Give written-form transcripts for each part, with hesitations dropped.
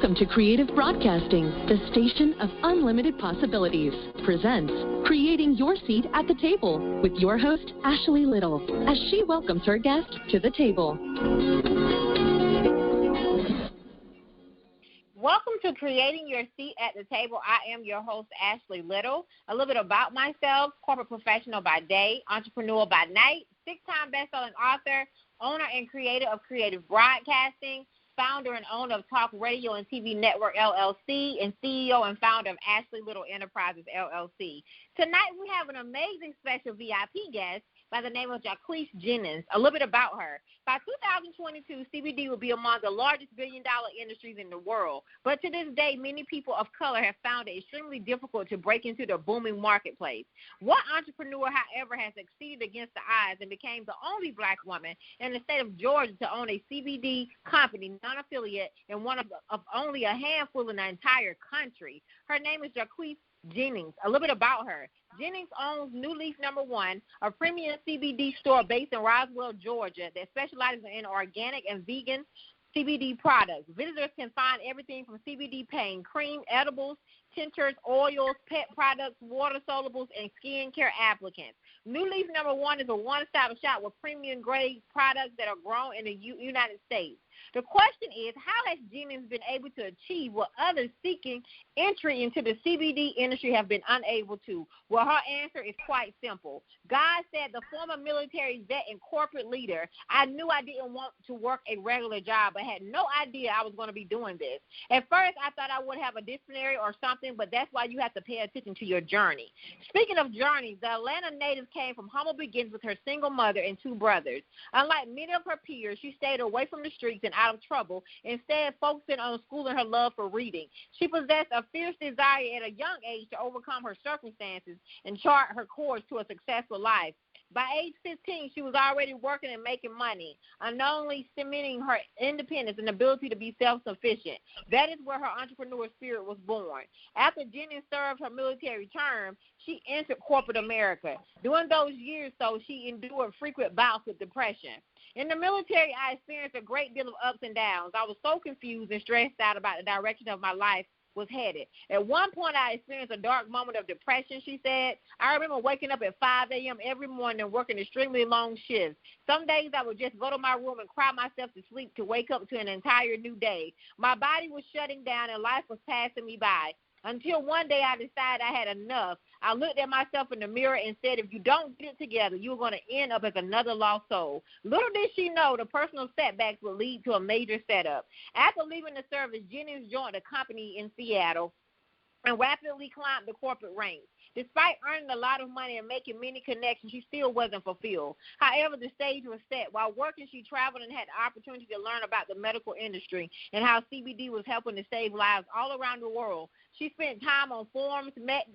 Welcome to Creative Broadcasting, the station of unlimited possibilities. Presents Creating Your Seat at the Table with your host, Ashley Little, as she welcomes her guest to the table. Welcome to Creating Your Seat at the Table. I am your host, Ashley Little. A little bit about myself: corporate professional by day, entrepreneur by night, six-time best-selling author, owner and creator of Creative Broadcasting, founder and owner of Talk Radio and TV Network, LLC, and CEO and founder of Ashley Little Enterprises, LLC. Tonight, we have an amazing special VIP guest by the name of Jacquece Jennings. A little bit about her. By 2022, CBD will be among the largest billion-dollar industries in the world. But to this day, many people of color have found it extremely difficult to break into the booming marketplace. One entrepreneur, however, has succeeded against the odds and became the only black woman in the state of Georgia to own a CBD company, non-affiliate, and one of only a handful in the entire country. Her name is Jacquece Jennings. A little bit about her. Jennings owns New Leaf No. 1, a premium CBD store based in Roswell, Georgia, that specializes in organic and vegan CBD products. Visitors can find everything from CBD pain cream, edibles, tinctures, oils, pet products, water solubles, and skincare applicants. New Leaf No. 1 is a one-stop shop with premium-grade products that are grown in the United States. The question is, how has Jennings been able to achieve what others seeking entry into the CBD industry have been unable to? Well, her answer is quite simple. God said, the former military vet and corporate leader, I knew I didn't want to work a regular job, but had no idea I was going to be doing this. At first, I thought I would have a dictionary or something, but that's why you have to pay attention to your journey. Speaking of journeys, the Atlanta native came from humble beginnings with her single mother and two brothers. Unlike many of her peers, she stayed away from the streets and out of trouble, instead focusing on schooling her love for reading. She possessed a fierce desire at a young age to overcome her circumstances and chart her course to a successful life. By age 15, she was already working and making money, unknowingly cementing her independence and ability to be self-sufficient. That is where her entrepreneur spirit was born. After Jennings served her military term, she entered corporate America. During those years, though, she endured frequent bouts with depression. In the military, I experienced a great deal of ups and downs. I was so confused and stressed out about the direction of my life was headed. At one point, I experienced a dark moment of depression, she said. I remember waking up at 5 a.m. every morning and working extremely long shifts. Some days I would just go to my room and cry myself to sleep to wake up to an entire new day. My body was shutting down and life was passing me by. Until one day I decided I had enough. I looked at myself in the mirror and said, if you don't get it together, you're going to end up as another lost soul. Little did she know the personal setbacks would lead to a major setup. After leaving the service, Jennings joined a company in Seattle and rapidly climbed the corporate ranks. Despite earning a lot of money and making many connections, she still wasn't fulfilled. However, the stage was set. While working, she traveled and had the opportunity to learn about the medical industry and how CBD was helping to save lives all around the world. She spent time on forums, met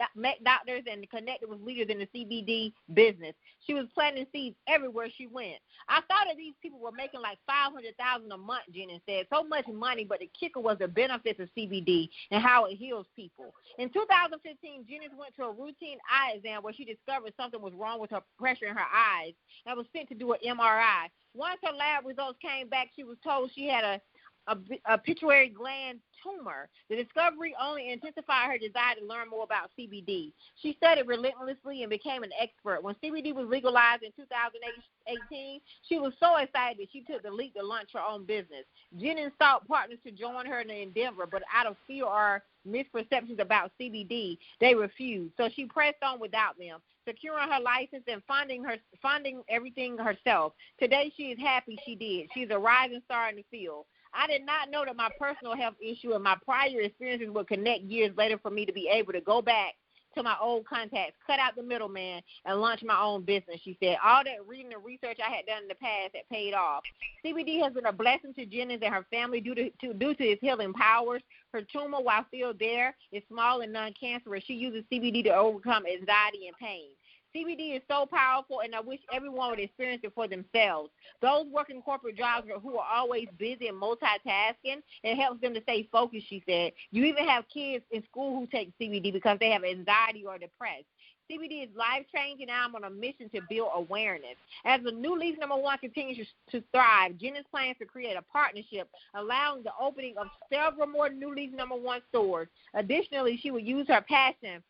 doctors, and connected with leaders in the CBD business. She was planting seeds everywhere she went. I thought that these people were making like $500,000 a month, Jennings said. So much money, but the kicker was the benefits of CBD and how it heals people. In 2015, Jennings went to a routine eye exam where she discovered something was wrong with her pressure in her eyes and was sent to do an MRI. Once her lab results came back, she was told she had a pituitary gland tumor. The discovery only intensified her desire to learn more about CBD. She studied relentlessly and became an expert. When CBD was legalized in 2018, she was so excited that she took the leap to launch her own business. Jennings sought partners to join her in the endeavor, but out of fear or misperceptions about CBD, they refused. So she pressed on without them, securing her license and funding everything herself. Today, she is happy she did. She's a rising star in the field. I did not know that my personal health issue and my prior experiences would connect years later for me to be able to go back to my old contacts, cut out the middleman, and launch my own business, she said. All that reading and research I had done in the past had paid off. CBD has been a blessing to Jennings and her family due to its healing powers. Her tumor, while still there, is small and non-cancerous. She uses CBD to overcome anxiety and pain. CBD is so powerful, and I wish everyone would experience it for themselves. Those working corporate jobs who are always busy and multitasking, it helps them to stay focused, she said. You even have kids in school who take CBD because they have anxiety or depressed. CBD is life-changing, and I'm on a mission to build awareness. As the New Leaf #1 continues to thrive, Jennings plans to create a partnership allowing the opening of several more New Leaf #1 stores. Additionally, she will use her passion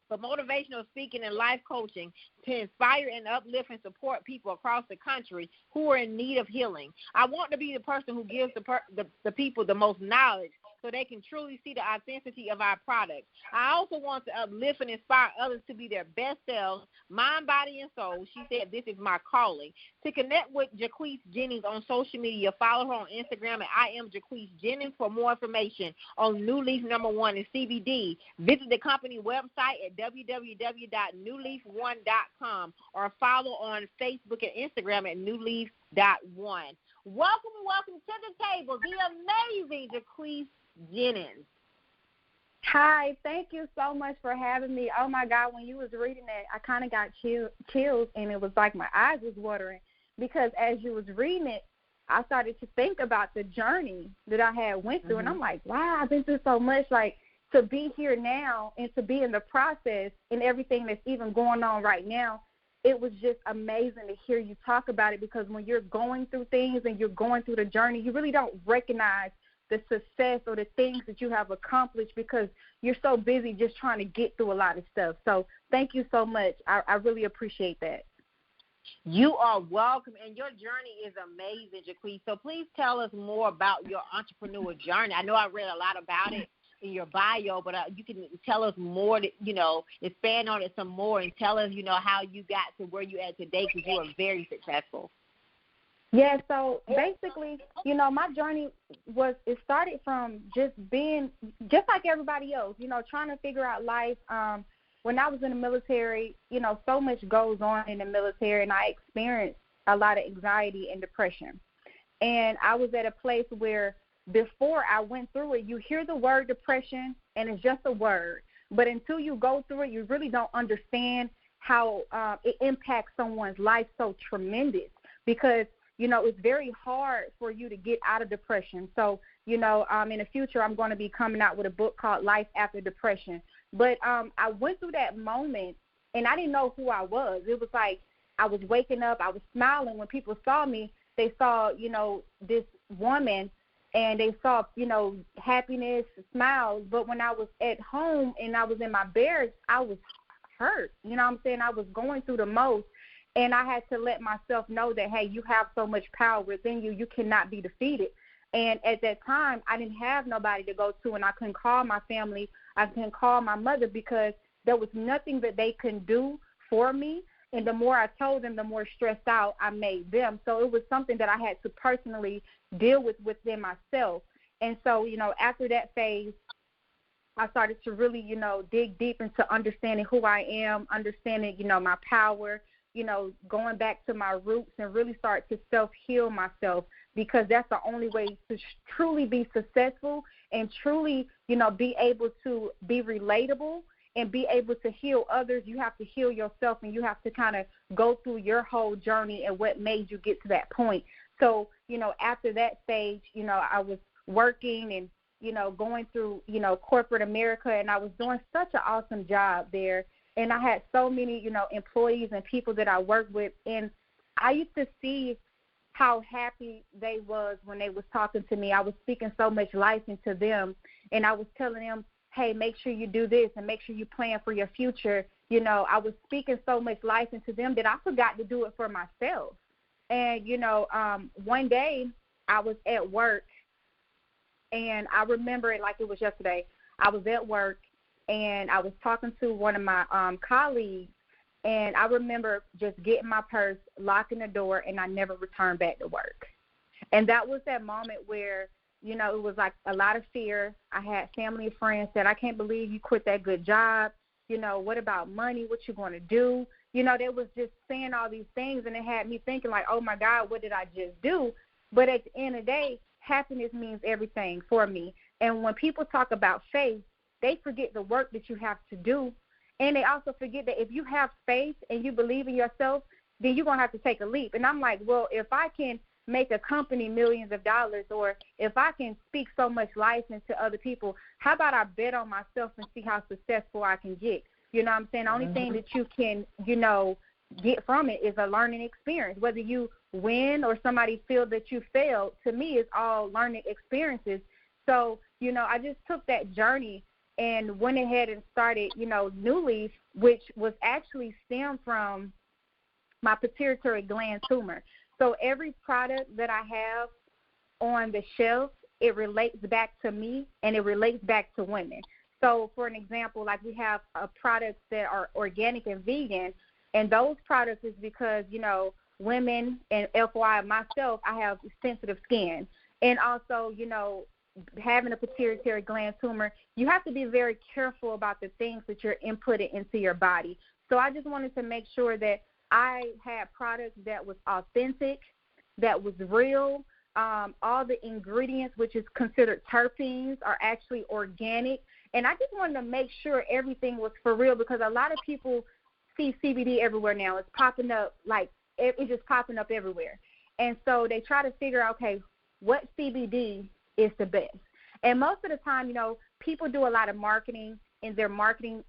for motivational speaking and life coaching to inspire and uplift and support people across the country who are in need of healing. I want to be the person who gives the people the most knowledge so they can truly see the authenticity of our products. I also want to uplift and inspire others to be their best selves, mind, body, and soul. She said, this is my calling. To connect with Jacquece Jennings on social media, follow her on Instagram at I am Jacquece Jennings for more information on New Leaf #1 and CBD. Visit the company website at www.newleaf1.com or follow on Facebook and Instagram at newleaf.1. Welcome to the table, the amazing Jacquece Jennings. Hi, thank you so much for having me. Oh, my God, when you was reading that, I kind of got chills, and it was like my eyes was watering because as you was reading it, I started to think about the journey that I had went through, and I'm like, wow, I've been through so much. Like, to be here now and to be in the process and everything that's even going on right now, it was just amazing to hear you talk about it because when you're going through things and you're going through the journey, you really don't recognize the success or the things that you have accomplished because you're so busy just trying to get through a lot of stuff. So thank you so much. I really appreciate that. You are welcome, and your journey is amazing, Jacquece. So please tell us more about your entrepreneur journey. I know I read a lot about it in your bio, but you can tell us more, expand on it some more and tell us, how you got to where you're at today because you are very successful. Yeah, so basically, my journey it started from just being just like everybody else, trying to figure out life. When I was in the military, so much goes on in the military, and I experienced a lot of anxiety and depression. And I was at a place where before I went through it, you hear the word depression, and it's just a word. But until you go through it, you really don't understand how it impacts someone's life so tremendous because it's very hard for you to get out of depression. So, in the future, I'm going to be coming out with a book called Life After Depression. But I went through that moment, and I didn't know who I was. It was like I was waking up. I was smiling. When people saw me, they saw, this woman, and they saw, happiness, smiles. But when I was at home and I was in my barracks, I was hurt. You know what I'm saying? I was going through the most. And I had to let myself know that, hey, you have so much power within you. You cannot be defeated. And at that time, I didn't have nobody to go to, and I couldn't call my family. I couldn't call my mother because there was nothing that they could do for me. And the more I told them, the more stressed out I made them. So it was something that I had to personally deal with within myself. And so, after that phase, I started to really, dig deep into understanding who I am, understanding, my power, going back to my roots and really start to self-heal myself because that's the only way to truly be successful and truly, be able to be relatable and be able to heal others. You have to heal yourself and you have to kind of go through your whole journey and what made you get to that point. So, after that stage, I was working and, going through, corporate America, and I was doing such an awesome job there. And I had so many, employees and people that I worked with, and I used to see how happy they was when they was talking to me. I was speaking so much life into them, and I was telling them, hey, make sure you do this and make sure you plan for your future. I was speaking so much life into them that I forgot to do it for myself. And, one day I was at work, and I remember it like it was yesterday. I was at work, and I was talking to one of my colleagues, and I remember just getting my purse, locking the door, and I never returned back to work. And that was that moment where, it was like a lot of fear. I had family and friends said, I can't believe you quit that good job. What about money? What you going to do? They was just saying all these things, and it had me thinking like, oh, my God, what did I just do? But at the end of the day, happiness means everything for me. And when people talk about faith, they forget the work that you have to do. And they also forget that if you have faith and you believe in yourself, then you're going to have to take a leap. And I'm like, well, if I can make a company millions of dollars, or if I can speak so much life into other people, how about I bet on myself and see how successful I can get? You know what I'm saying? The only thing that you can, get from it is a learning experience. Whether you win or somebody feels that you failed, to me, it's all learning experiences. So, I just took that journey and went ahead and started, New Leaf, which was actually stemmed from my pituitary gland tumor. So every product that I have on the shelf, it relates back to me and it relates back to women. So, for an example, like we have products that are organic and vegan, and those products is because, women, and FYI myself, I have sensitive skin. And also, having a pituitary gland tumor, you have to be very careful about the things that you're inputting into your body. So I just wanted to make sure that I had products that was authentic, that was real. All the ingredients, which is considered terpenes, are actually organic. And I just wanted to make sure everything was for real, because a lot of people see CBD everywhere now. It's popping up, it's just popping up everywhere. And so they try to figure out, okay, what CBD is the best. And most of the time, people do a lot of marketing, and their marketing,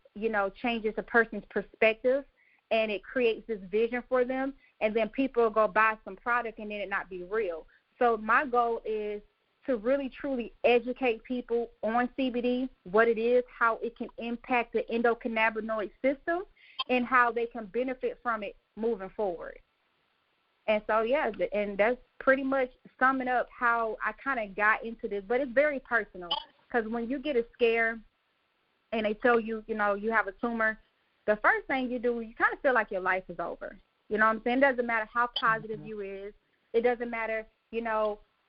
changes a person's perspective, and it creates this vision for them. And then people go buy some product and then it not be real. So my goal is to really, truly educate people on CBD, what it is, how it can impact the endocannabinoid system, and how they can benefit from it moving forward. And so, yeah, and that's pretty much summing up how I kind of got into this. But it's very personal, because when you get a scare and they tell you, you have a tumor, the first thing you do, you kind of feel like your life is over. You know what I'm saying? It doesn't matter how positive you is. It doesn't matter,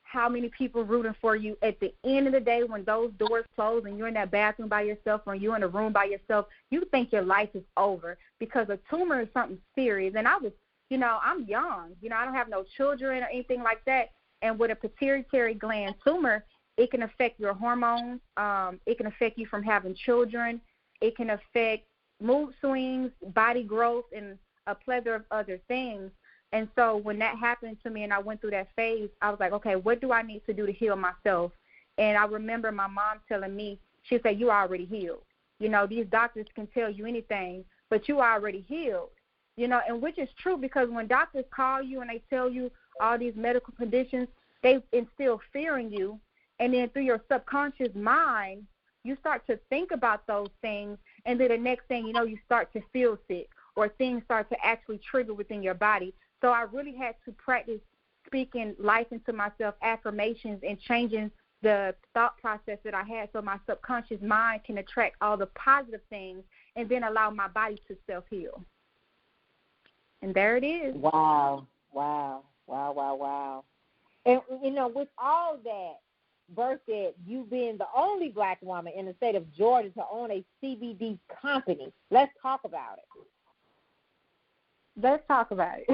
how many people rooting for you. At the end of the day, when those doors close and you're in that bathroom by yourself or you're in a room by yourself, you think your life is over, because a tumor is something serious. And I was, I'm young. I don't have no children or anything like that. And with a pituitary gland tumor, it can affect your hormones. It can affect you from having children. It can affect mood swings, body growth, and a plethora of other things. And so when that happened to me and I went through that phase, I was like, okay, what do I need to do to heal myself? And I remember my mom telling me, she said, you already healed. These doctors can tell you anything, but you already healed. And which is true, because when doctors call you and they tell you all these medical conditions, they instill fear in you. And then through your subconscious mind, you start to think about those things. And then the next thing you know, you start to feel sick, or things start to actually trigger within your body. So I really had to practice speaking life into myself, affirmations, and changing the thought process that I had, so my subconscious mind can attract all the positive things and then allow my body to self-heal. And there it is. Wow. And, with all that, versus you being the only black woman in the state of Georgia to own a CBD company, let's talk about it. Let's talk about it.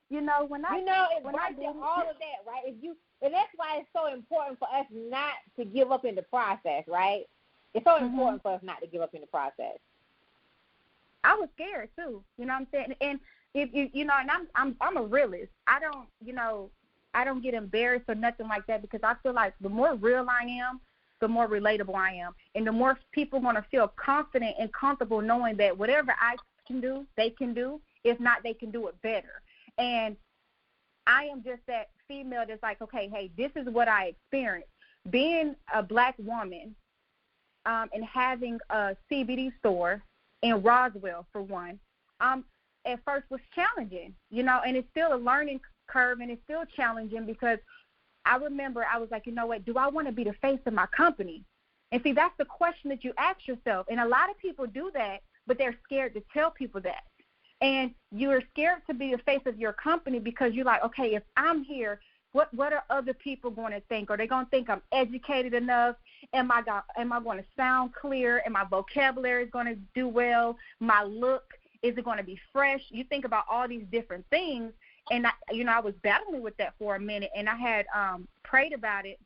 When I did all of that, right? And that's why it's so important for us not to give up in the process, right? It's so important for us not to give up in the process. I was scared too. You know what I'm saying? And if and I'm a realist. I don't get embarrassed or nothing like that, because I feel like the more real I am, the more relatable I am, and the more people are going to feel confident and comfortable knowing that whatever I can do, they can do. If not, they can do it better. And I am just that female that's like, okay, hey, this is what I experienced. Being a black woman and having a CBD store in Roswell, for one, at first was challenging, and it's still a learning curve, and it's still challenging, because I remember I was like, you know what, do I want to be the face of my company? And see, that's the question that you ask yourself. And a lot of people do that, but they're scared to tell people that. And you're scared to be the face of your company, because you're like, okay, if I'm here, what are other people going to think? Are they going to think I'm educated enough? Am I going to sound clear? And my vocabulary is going to do well? My look, is it going to be fresh? You think about all these different things. And, I was battling with that for a minute, and I had prayed about it.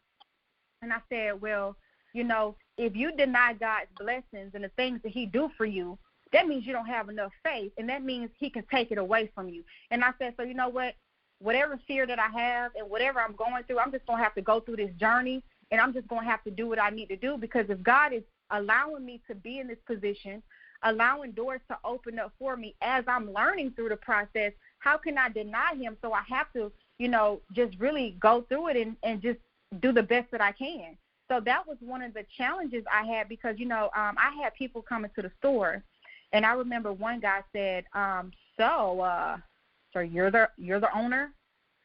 And I said, well, if you deny God's blessings and the things that he do for you, that means you don't have enough faith, and that means he can take it away from you. And I said, so you know what? Whatever fear that I have and whatever I'm going through, I'm just going to have to go through this journey, and I'm just going to have to do what I need to do, because if God is allowing me to be in this position, allowing doors to open up for me as I'm learning through the process. How can I deny him? So I have to, just really go through it and just do the best that I can. So that was one of the challenges I had because, I had people coming to the store, and I remember one guy said, so you're the owner?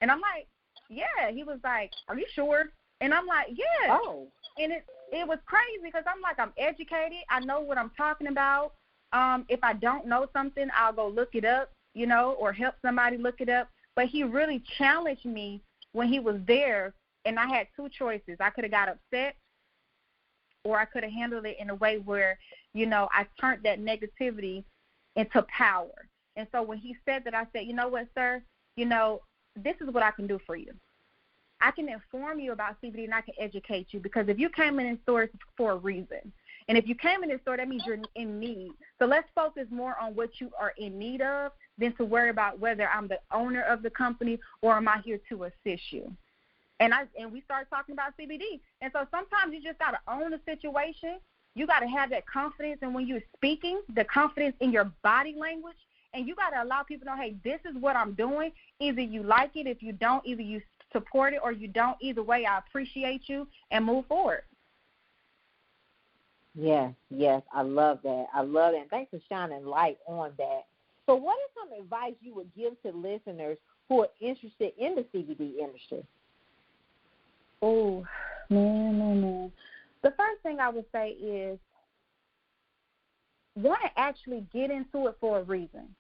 And I'm like, yeah. He was like, are you sure? And I'm like, yeah. Oh. And it was crazy because I'm like, I'm educated. I know what I'm talking about. If I don't know something, I'll go look it up, or help somebody look it up. But he really challenged me when he was there, and I had two choices. I could have got upset, or I could have handled it in a way where, I turned that negativity into power. And so when he said that, I said, you know what, sir, this is what I can do for you. I can inform you about CBD, and I can educate you, because if you came in the store, it's for a reason. And if you came in the store, that means you're in need. So let's focus more on what you are in need of than to worry about whether I'm the owner of the company or am I here to assist you. And we started talking about CBD. And so sometimes you just got to own the situation. You got to have that confidence, and when you're speaking, the confidence in your body language. And you got to allow people to know, hey, this is what I'm doing. Either you like it. If you don't, either you support it or you don't. Either way, I appreciate you, and move forward. Yes, I love that. And thanks for shining light on that. So what is some advice you would give to listeners who are interested in the CBD industry? Oh, man. The first thing I would say is want to actually get into it for a reason.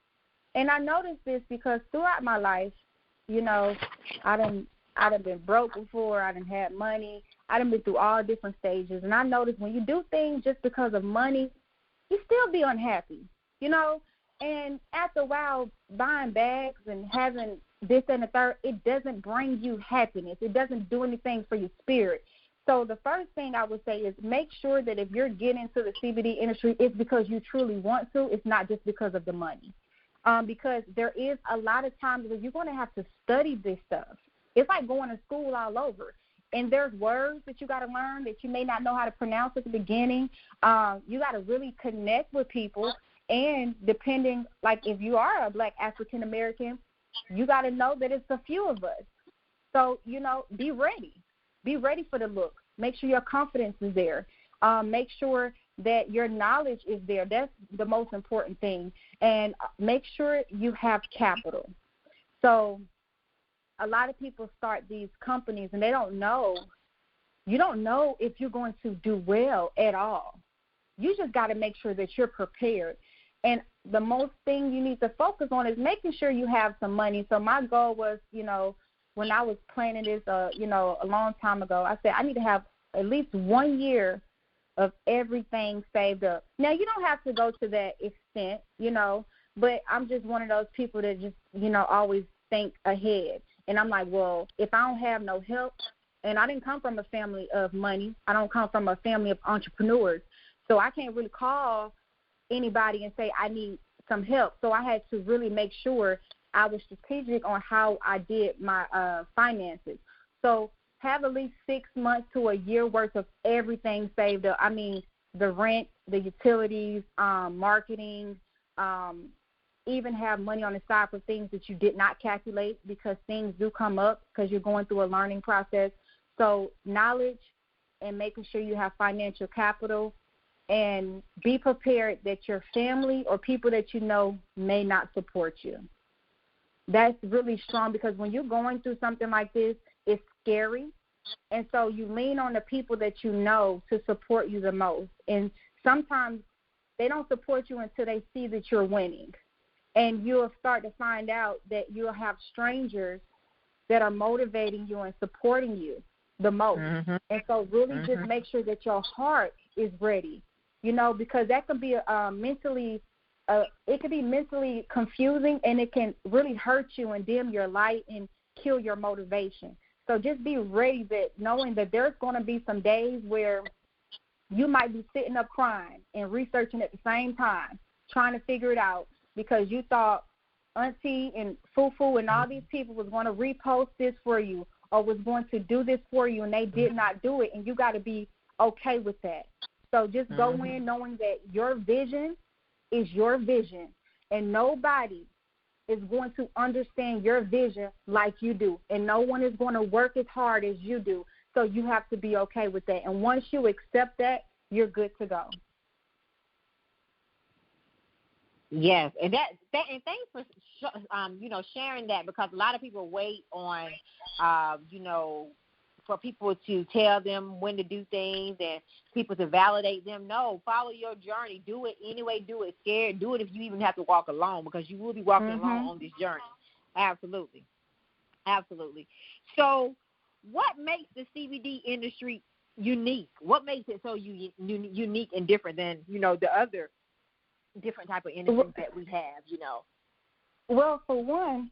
And I noticed this because throughout my life, I done been broke before. I done had money. I done been through all different stages. And I noticed when you do things just because of money, you still be unhappy, And after a while, buying bags and having this and the third, it doesn't bring you happiness. It doesn't do anything for your spirit. So the first thing I would say is make sure that if you're getting into the CBD industry, it's because you truly want to. It's not just because of the money. Because there is a lot of times where you're going to have to study this stuff. It's like going to school all over. And there's words that you got to learn that you may not know how to pronounce at the beginning. You got to really connect with people. And depending, like if you are a Black African American, you got to know that it's a few of us. So, be ready. Be ready for the look. Make sure your confidence is there. Make sure that your knowledge is there. That's the most important thing. And make sure you have capital. So a lot of people start these companies and they don't know. You don't know if you're going to do well at all. You just got to make sure that you're prepared. And the most thing you need to focus on is making sure you have some money. So my goal was, when I was planning this, a long time ago, I said I need to have at least 1 year of everything saved up. Now, you don't have to go to that extent, but I'm just one of those people that just, always think ahead. And I'm like, well, if I don't have no help, and I didn't come from a family of money. I don't come from a family of entrepreneurs. So I can't really call anybody and say I need some help. So I had to really make sure I was strategic on how I did my finances. So have at least 6 months to a year worth of everything saved up. I mean, the rent, the utilities, marketing, even have money on the side for things that you did not calculate, because things do come up because you're going through a learning process. So knowledge and making sure you have financial capital, and be prepared that your family or people that you know may not support you. That's really strong, because when you're going through something like this, it's scary. And so you lean on the people that you know to support you the most. And sometimes they don't support you until they see that you're winning. And you'll start to find out that you'll have strangers that are motivating you and supporting you the most. Mm-hmm. And so really just make sure that your heart is ready, because that can be it can be mentally confusing, and it can really hurt you and dim your light and kill your motivation. So just be ready, that knowing that there's going to be some days where you might be sitting up crying and researching at the same time, trying to figure it out, because you thought Auntie and Fufu and all these people was going to repost this for you or was going to do this for you, and they did not do it, and you got to be okay with that. So just go in knowing that your vision is your vision, and nobody is going to understand your vision like you do, and no one is going to work as hard as you do. So you have to be okay with that. And once you accept that, you're good to go. Yes, and and thanks for sharing that, because a lot of people wait on for people to tell them when to do things and people to validate them. No, follow your journey. Do it anyway. Do it scared. Do it if you even have to walk alone, because you will be walking alone on this journey. Absolutely. Absolutely. So what makes the CBD industry unique? What makes it so unique and different than, the other different type of industries that we have, Well, for one,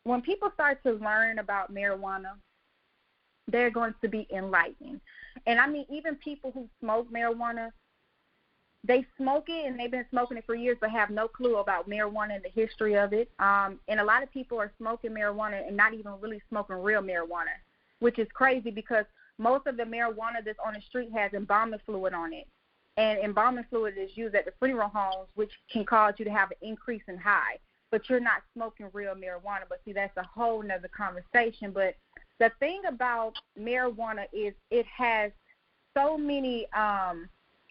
when people start to learn about marijuana, they're going to be enlightened. And I mean, even people who smoke marijuana, they smoke it and they've been smoking it for years but have no clue about marijuana and the history of it. And a lot of people are smoking marijuana and not even really smoking real marijuana, which is crazy because most of the marijuana that's on the street has embalming fluid on it. And embalming fluid is used at the funeral homes, which can cause you to have an increase in high. But you're not smoking real marijuana. But, see, that's a whole nother conversation. But the thing about marijuana is it has so many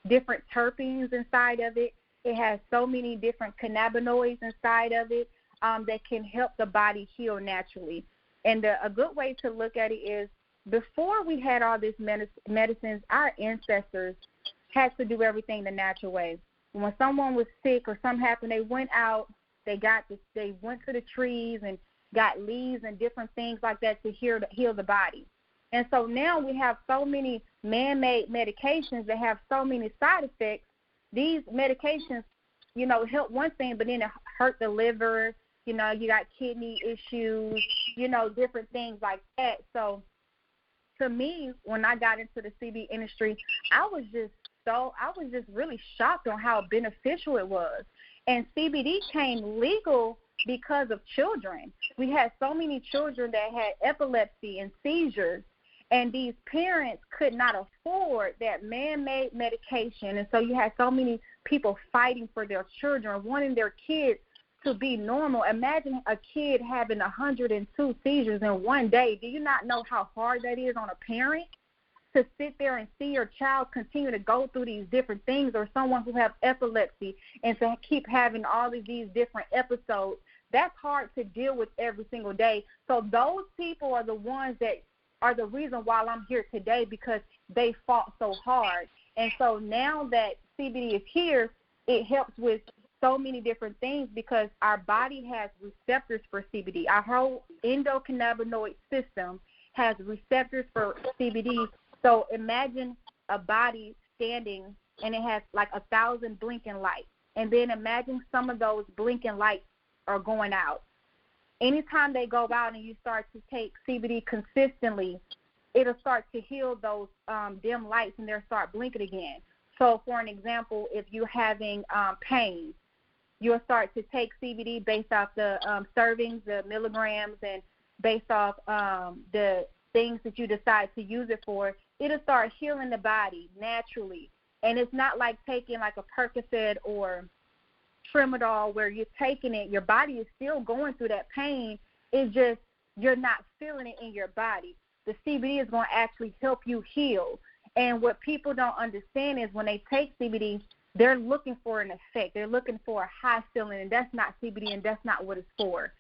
different terpenes inside of it. It has so many different cannabinoids inside of it that can help the body heal naturally. And a good way to look at it is before we had all these medicines, our ancestors had to do everything the natural way. When someone was sick or something happened, they went out, they went to the trees and got leaves and different things like that to heal the body. And so now we have so many man-made medications that have so many side effects. These medications, help one thing, but then it hurt the liver. You got kidney issues, different things like that. So to me, when I got into the CBD industry, I was just really shocked on how beneficial it was. And CBD came legal because of children. We had so many children that had epilepsy and seizures, and these parents could not afford that man-made medication. And so you had so many people fighting for their children, wanting their kids to be normal. Imagine a kid having 102 seizures in one day. Do you not know how hard that is on a parent to sit there and see your child continue to go through these different things, or someone who have epilepsy and to keep having all of these different episodes? That's hard to deal with every single day. So those people are the ones that are the reason why I'm here today, because they fought so hard. And so now that CBD is here, it helps with so many different things because our body has receptors for CBD. Our whole endocannabinoid system has receptors for CBD. So imagine a body standing and it has like 1,000 blinking lights. And then imagine some of those blinking lights are going out. Anytime they go out and you start to take CBD consistently, it'll start to heal those dim lights and they'll start blinking again. So for an example, if you're having pain, you'll start to take CBD based off the servings, the milligrams, and based off the things that you decide to use it for. It'll start healing the body naturally. And it's not like taking like a Percocet or Tramadol where you're taking it, your body is still going through that pain. It's just you're not feeling it in your body. The CBD is going to actually help you heal. And what people don't understand is when they take CBD, they're looking for an effect. They're looking for a high feeling, and that's not CBD, and that's not what it's for.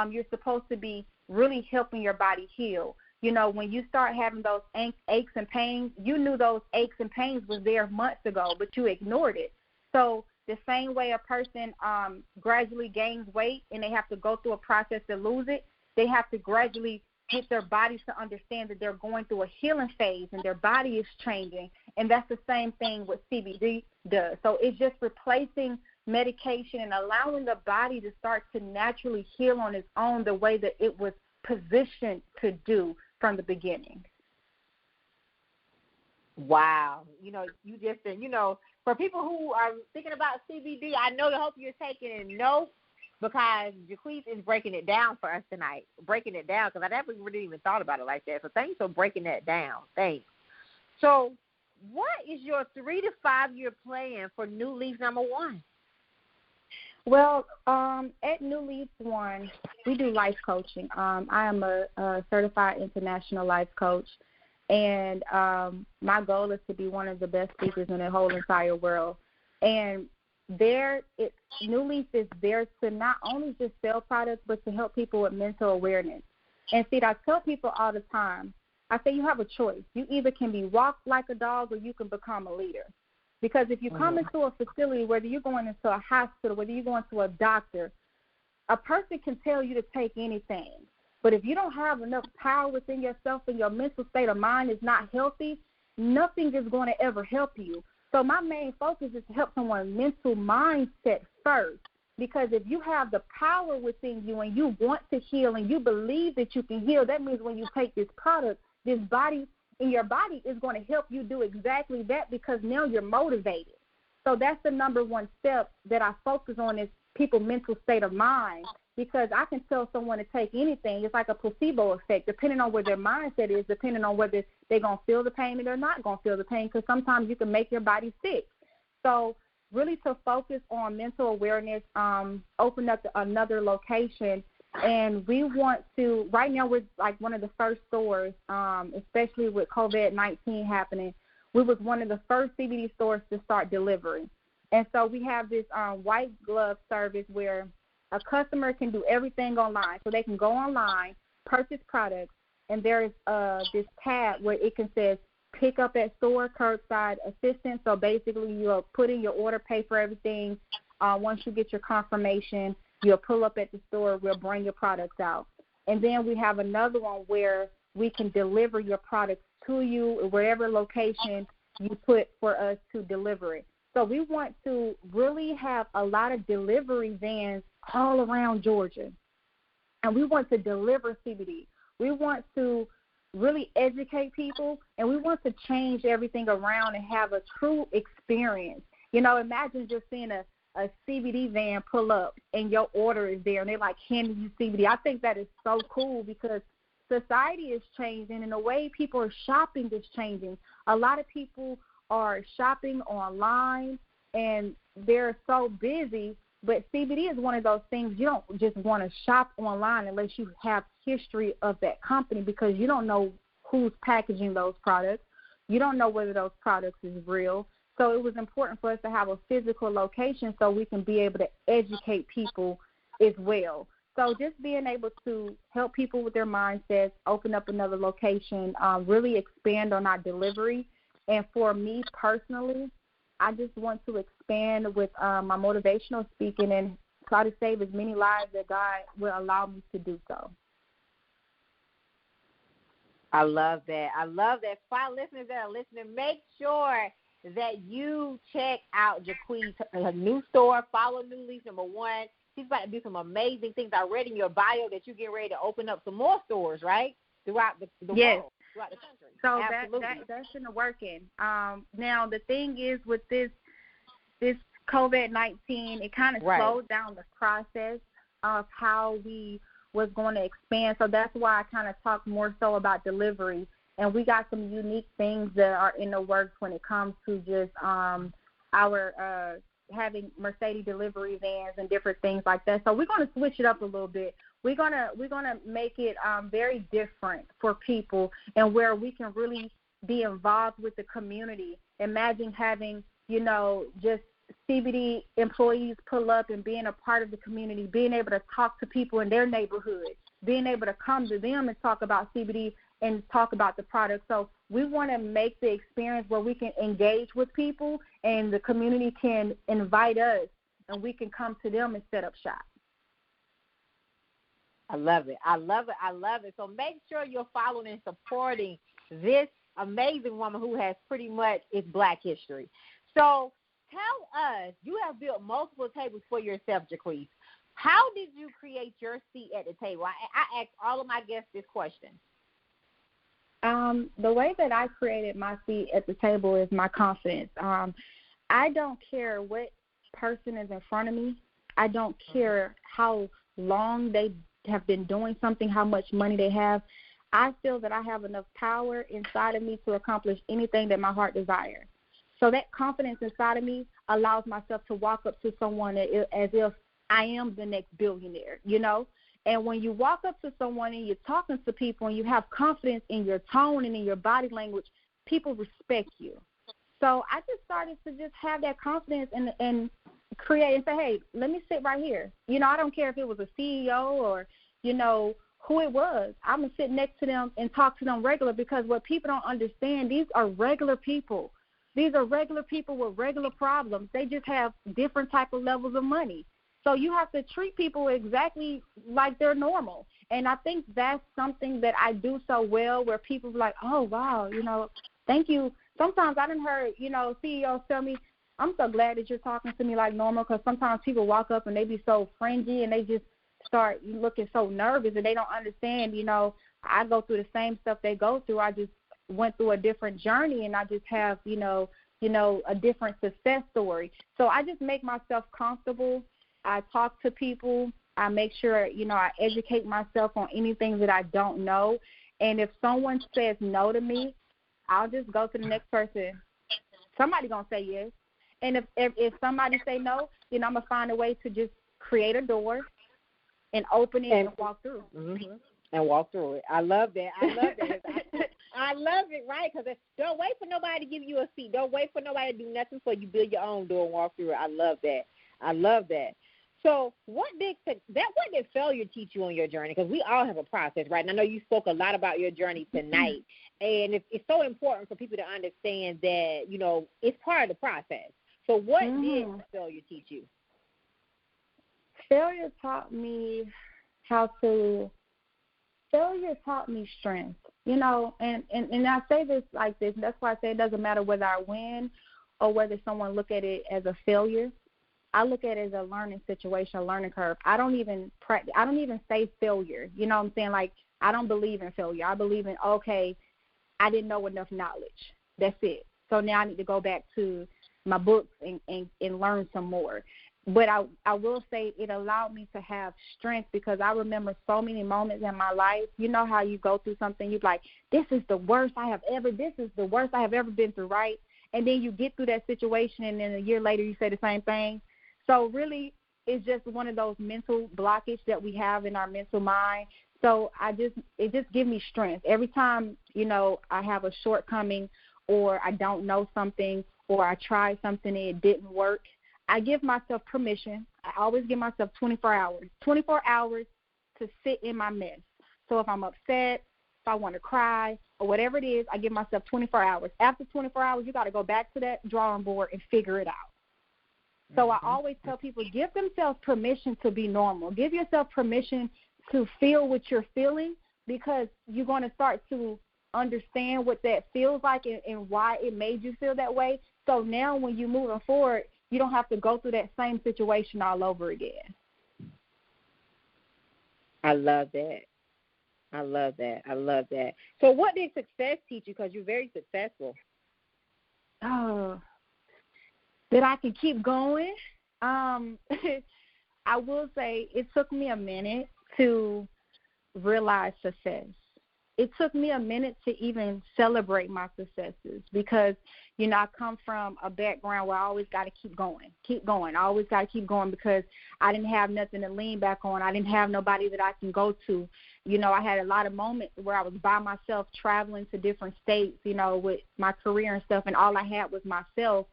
You're supposed to be really helping your body heal. When you start having those aches and pains, you knew those aches and pains was there months ago, but you ignored it. So the same way a person gradually gains weight and they have to go through a process to lose it, they have to gradually get their bodies to understand that they're going through a healing phase and their body is changing. And that's the same thing what CBD does. So it's just replacing medication and allowing the body to start to naturally heal on its own the way that it was positioned to do from the beginning. Wow. You just said, for people who are thinking about CBD, I hope you're taking notes because Jacquece is breaking it down for us tonight, breaking it down because I never really even thought about it like that. So thanks for breaking that down. Thanks. So what is your 3 to 5 year plan for New Leaf number 1? Well, at New Leaf One, we do life coaching. I am a certified international life coach, and my goal is to be one of the best speakers in the whole entire world. And New Leaf is there to not only just sell products, but to help people with mental awareness. And see, I tell people all the time, I say you have a choice. You either can be walked like a dog or you can become a leader. Because if you come into a facility, whether you're going into a hospital, whether you're going to a doctor, a person can tell you to take anything. But if you don't have enough power within yourself and your mental state of mind is not healthy, nothing is going to ever help you. So my main focus is to help someone's mental mindset first. Because if you have the power within you and you want to heal and you believe that you can heal, that means when you take this product, this body in your body is going to help you do exactly that, because now you're motivated. So that's the number one step that I focus on, is people's mental state of mind, because I can tell someone to take anything. It's like a placebo effect, depending on where their mindset is, depending on whether they're going to feel the pain or they're not going to feel the pain, because sometimes you can make your body sick. So really to focus on mental awareness, open up another location. And we want to, right now we're like one of the first stores, especially with COVID-19 happening, we was one of the first CBD stores to start delivering. And so we have this white glove service where a customer can do everything online. So they can go online, purchase products, and there is this tab where it can say pick up at store, curbside assistance. So basically you'll put in your order, pay for everything. Once you get your confirmation, you'll pull up at the store, we'll bring your products out. And then we have another one where we can deliver your products to you, wherever location you put for us to deliver it. So we want to really have a lot of delivery vans all around Georgia. And we want to deliver CBD. We want to really educate people, and we want to change everything around and have a true experience. You know, imagine just seeing a CBD van pull up and your order is there and they're like handing you CBD. I think that is so cool, because society is changing and the way people are shopping is changing. A lot of people are shopping online and they're so busy, but CBD is one of those things you don't just want to shop online unless you have history of that company, because you don't know who's packaging those products. You don't know whether those products is real. So it was important for us to have a physical location so we can be able to educate people as well. So just being able to help people with their mindsets, open up another location, really expand on our delivery. And for me personally, I just want to expand with my motivational speaking and try to save as many lives that God will allow me to do so. I love that. I love that. Fine listeners that are listening, make sure that you check out Jacquece, her new store. Follow New Leaf #1. She's about to do some amazing things. I read in your bio that you're getting ready to open up some more stores, right, throughout the world, throughout the country. So that's in the working. Now, the thing is with this COVID-19, it kind of slowed down the process of how we was going to expand. So that's why I kind of talk more so about delivery. And we got some unique things that are in the works when it comes to just our having Mercedes delivery vans and different things like that. So we're going to switch it up a little bit. We're gonna make it very different for people, and where we can really be involved with the community. Imagine having, just CBD employees pull up and being a part of the community, being able to talk to people in their neighborhood, being able to come to them and talk about CBD and talk about the product. So we want to make the experience where we can engage with people and the community can invite us and we can come to them and set up shop. I love it. I love it. I love it. So make sure you're following and supporting this amazing woman who has pretty much it's Black history. So tell us, you have built multiple tables for yourself, Jacquece. How did you create your seat at the table? I ask all of my guests this question. The way that I created my seat at the table is my confidence. I don't care what person is in front of me. I don't care how long they have been doing something, how much money they have. I feel that I have enough power inside of me to accomplish anything that my heart desires. So that confidence inside of me allows myself to walk up to someone as if I am the next billionaire, you know. And when you walk up to someone and you're talking to people and you have confidence in your tone and in your body language, people respect you. So I just started to just have that confidence and create and say, hey, let me sit right here. You know, I don't care if it was a CEO or, you know, who it was. I'm going to sit next to them and talk to them regular, because what people don't understand, these are regular people. These are regular people with regular problems. They just have different type of levels of money. So you have to treat people exactly like they're normal. And I think that's something that I do so well, where people are like, oh, wow, you know, thank you. Sometimes I done heard, you know, CEOs tell me, I'm so glad that you're talking to me like normal, because sometimes people walk up and they be so fringy and they just start looking so nervous and they don't understand, you know, I go through the same stuff they go through. I just went through a different journey, and I just have, you know, a different success story. So I just make myself comfortable. I talk to people. I make sure, you know, I educate myself on anything that I don't know. And if someone says no to me, I'll just go to the next person. Somebody going to say yes. And if somebody say no, then I'm going to find a way to just create a door and open it and walk through. Mm-hmm. And walk through it. I love that. I love it, right? Because don't wait for nobody to give you a seat. Don't wait for nobody to do nothing for you. Build your own door and walk through it. I love that. So what did failure teach you on your journey? Because we all have a process, right? And I know you spoke a lot about your journey tonight. And it's so important for people to understand that, you know, it's part of the process. So what did failure teach you? Failure taught me strength, you know, and I say this like this. That's why I say it doesn't matter whether I win or whether someone look at it as a failure. I look at it as a learning situation, a learning curve. I don't even say failure. You know what I'm saying? Like, I don't believe in failure. I believe in, okay, I didn't know enough knowledge. That's it. So now I need to go back to my books and learn some more. But I will say it allowed me to have strength, because I remember so many moments in my life. You know how you go through something, you're like, this is the worst I have ever been through, right? And then you get through that situation, and then a year later you say the same thing. So really, it's just one of those mental blockage that we have in our mental mind. So it just gives me strength. Every time, you know, I have a shortcoming, or I don't know something, or I tried something and it didn't work, I give myself permission. I always give myself 24 hours to sit in my mess. So if I'm upset, if I want to cry, or whatever it is, I give myself 24 hours. After 24 hours, you got to go back to that drawing board and figure it out. So I always tell people, give themselves permission to be normal. Give yourself permission to feel what you're feeling, because you're going to start to understand what that feels like and why it made you feel that way. So now when you're moving forward, you don't have to go through that same situation all over again. I love that. So what did success teach you? Because you're very successful. Oh, that I can keep going. I will say it took me a minute to realize success. It took me a minute to even celebrate my successes, because, you know, I come from a background where I always got to keep going. I always got to keep going, because I didn't have nothing to lean back on. I didn't have nobody that I can go to. You know, I had a lot of moments where I was by myself traveling to different states, you know, with my career and stuff, and all I had was myself.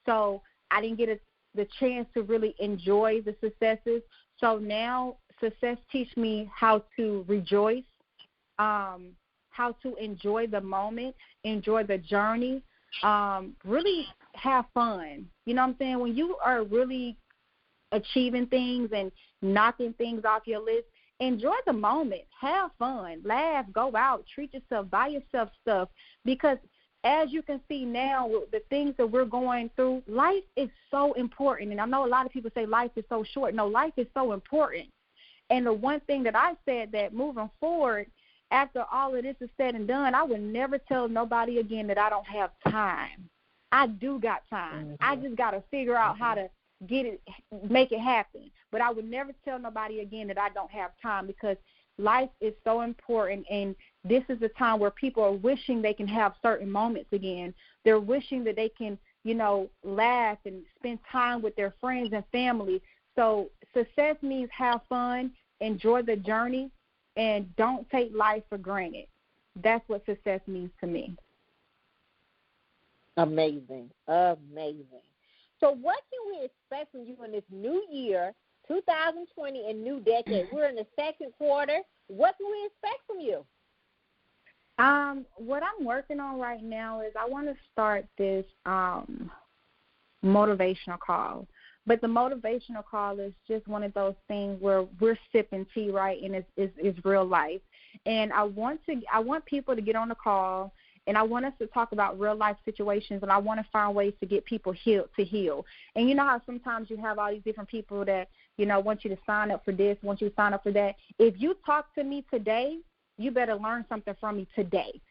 So I didn't get the chance to really enjoy the successes. So now success teach me how to rejoice, how to enjoy the moment, enjoy the journey, really have fun. You know what I'm saying? When you are really achieving things and knocking things off your list, enjoy the moment, have fun, laugh, go out, treat yourself, buy yourself stuff, because as you can see now with the things that we're going through, life is so important. And I know a lot of people say life is so short. No, life is so important. And the one thing that I said, that moving forward, after all of this is said and done, I would never tell nobody again that I don't have time. I do got time. Mm-hmm. I just got to figure out how to get it, make it happen. But I would never tell nobody again that I don't have time, because life is so important, and this is a time where people are wishing they can have certain moments again. They're wishing that they can, you know, laugh and spend time with their friends and family. So success means have fun, enjoy the journey, and don't take life for granted. That's what success means to me. Amazing. Amazing. So what can we expect from you in this new year, 2020, and new decade? We're in the second quarter. What can we expect from you? What I'm working on right now is I want to start this motivational call. But the motivational call is just one of those things where we're sipping tea, right, and it's real life. And I want people to get on the call, and I want us to talk about real life situations, and I want to find ways to get people to heal. And you know how sometimes you have all these different people that, you know, want you to sign up for this, want you to sign up for that. If you talk to me today, you better learn something from me today,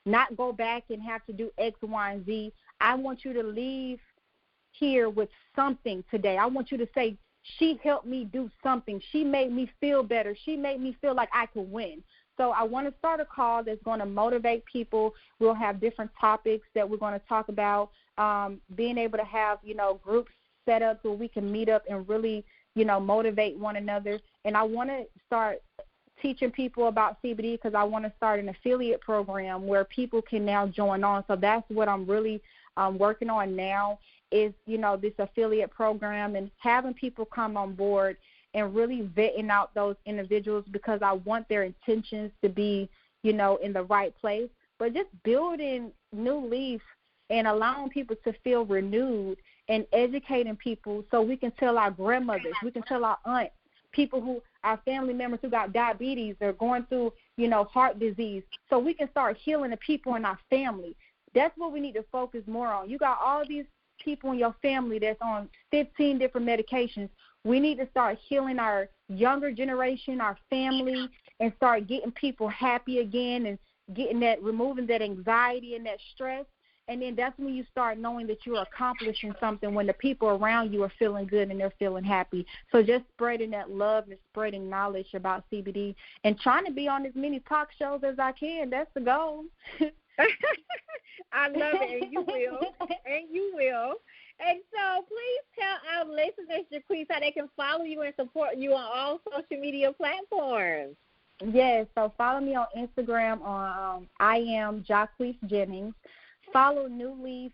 not go back and have to do X, Y, and Z. I want you to leave here with something today. I want you to say, she helped me do something. She made me feel better. She made me feel like I could win. So I want to start a call that's going to motivate people. We'll have different topics that we're going to talk about, being able to have, you know, groups set up where we can meet up and really, you know, motivate one another. And I want to start teaching people about CBD because I want to start an affiliate program where people can now join on. So that's what I'm really working on now is, you know, this affiliate program and having people come on board and really vetting out those individuals because I want their intentions to be, you know, in the right place. But just building New Leaf and allowing people to feel renewed and educating people so we can tell our grandmothers, we can tell our aunts, people who, our family members who got diabetes or going through, you know, heart disease, so we can start healing the people in our family. That's what we need to focus more on. You got all these people in your family that's on 15 different medications. We need to start healing our younger generation, our family, and start getting people happy again and getting that, removing that anxiety and that stress. And then that's when you start knowing that you're accomplishing something when the people around you are feeling good and they're feeling happy. So just spreading that love and spreading knowledge about CBD and trying to be on as many talk shows as I can. That's the goal. I love it, and you will, and you will. And so please tell our listeners, Jacquece, how they can follow you and support you on all social media platforms. Yes, so follow me on Instagram on I am Jacquece Jennings. Follow New Leaf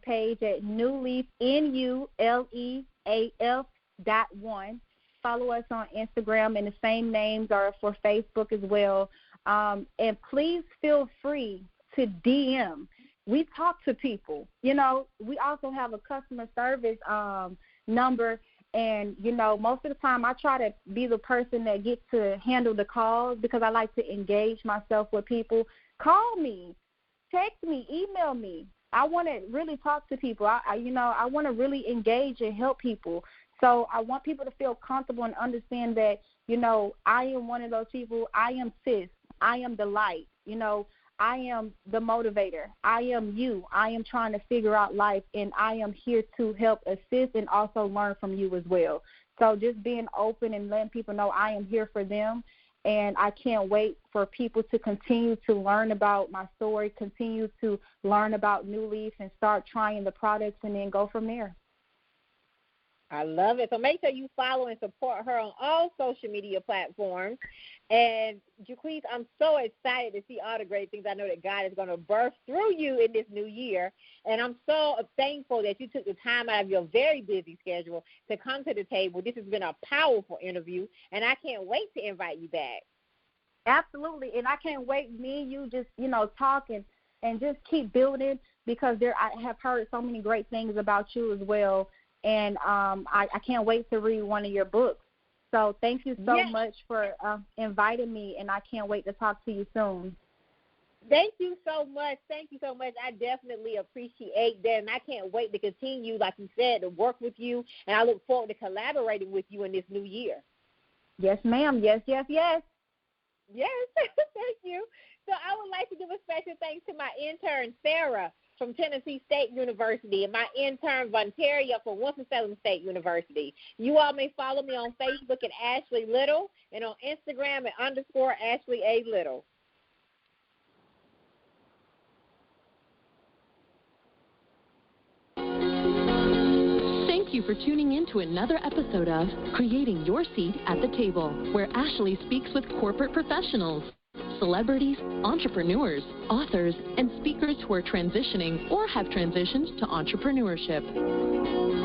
page at New Leaf, NULEAF.1. Follow us on Instagram, and the same names are for Facebook as well. And please feel free to DM. We talk to people. You know, we also have a customer service number, and, you know, most of the time I try to be the person that gets to handle the calls because I like to engage myself with people. Call me, text me, email me. I want to really talk to people. I want to really engage and help people. So I want people to feel comfortable and understand that, you know, I am one of those people. I am sis. I am the light. You know, I am the motivator. I am you. I am trying to figure out life, and I am here to help assist and also learn from you as well. So just being open and letting people know I am here for them, and I can't wait for people to continue to learn about my story, continue to learn about New Leaf, and start trying the products and then go from there. I love it. So make sure you follow and support her on all social media platforms. And, Jacquece, I'm so excited to see all the great things I know that God is going to birth through you in this new year. And I'm so thankful that you took the time out of your very busy schedule to come to the table. This has been a powerful interview, and I can't wait to invite you back. Absolutely. And I can't wait, me and you just, you know, talking and just keep building because I have heard so many great things about you as well. And I can't wait to read one of your books. So thank you so much for inviting me, and I can't wait to talk to you soon. Thank you so much. Thank you so much. I definitely appreciate that, and I can't wait to continue, like you said, to work with you, and I look forward to collaborating with you in this new year. Yes, ma'am. Yes, yes, yes. Yes, thank you. So I would like to give a special thanks to my intern, Sarah, from Tennessee State University, and my intern, Vontaria, from Winston-Salem State University. You all may follow me on Facebook at Ashley Little and on Instagram at _Ashley A. Little. Thank you you for tuning in to another episode of Creating Your Seat at the Table, where Ashley speaks with corporate professionals, celebrities, entrepreneurs, authors, and speakers who are transitioning or have transitioned to entrepreneurship.